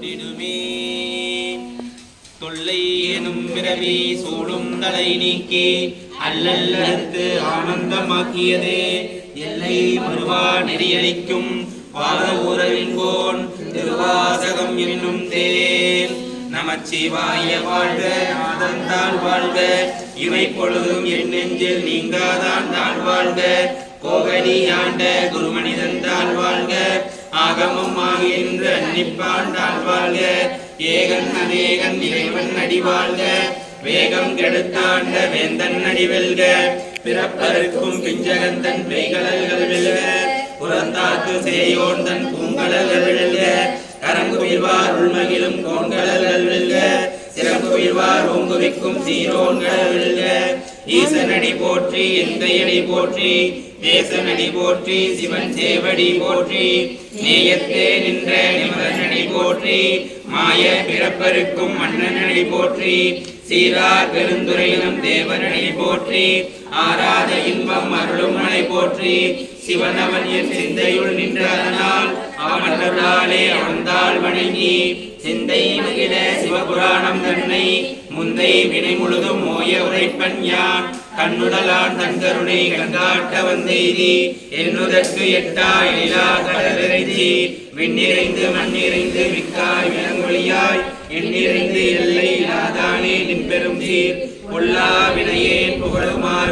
கொண்டிடுமே தொல்லை எனும் பிறவி சூடும் தலை நீக்கி அல்லல்லறுத்து ஆனந்தமாக்கியதே எல்லை மறுவா நெறியளிக்கும் வாத ஊரவின்கோன் திருவாசகம் என்னும் தேன் நமச்சிவாய வாழ்க நாதந்தாள் வாழ்க இவை பொழுதும் என் நெஞ்சில் நீங்காதான் தாழ் வாழ்க கோகனி ஆண்ட குருமனிதந்தாள் வாழ்க ஆகமும் ஆகின்ற அன்னிப்பாண்டாள் வாழ்க ஏகன் அநேகன் இறைவன் அடி வாழ்க வேகம் கெடுத்தாண்ட வேந்தன் அடி வெல்க பிறப்பருக்கும் பிஞ்சகந்தன் பெய்கடல்கள் வெல்க புறந்தாக்கு சேயோன் தன் பூங்கடல்கள் வெல்க கரங்குயிர்வார் உள்மகிழும் கோண்கடல்கள் வெல்க சிறங்குயிர்வார் ஓங்குவிக்கும் சீரோன்கள் வெல்க ஈசனடி போற்றி எந்தையடி போற்றி தேசனடி போற்றி சிவன் சேவடி போற்றி நேயத்தே நின்ற நிமலனடி போற்றி மாய பிறப்பருக்கும் மன்னனடி போற்றி சீரார் பெருந்துரையிலும் தேவனடி போற்றி ஆராத இன்பம் அருளும் மலை போற்றி சிவனவன் என் சிந்தையுள் நின்ற அதனால் அவனர்களாலே அவன்தாள் வணங்கி சிந்தை மகிழ சிவபுராணம் தன்னை முந்தை வினை முழுதும் மோய உரைப்பன் யான் கண்ணுடலான் தன் கருணை கண்காட்ட வந்தெய்தி என்னுதற்கு எட்டா எழிலா கடலிறைஞ்சி விண்ணிறைந்து மண்ணிறைந்து மிக்காய் விலங்கொழியாய் எண்ணிறைந்து எல்லை இல்லாதானே நின் பெரும் சீர் பொல்லா வினையே புகழுமாறு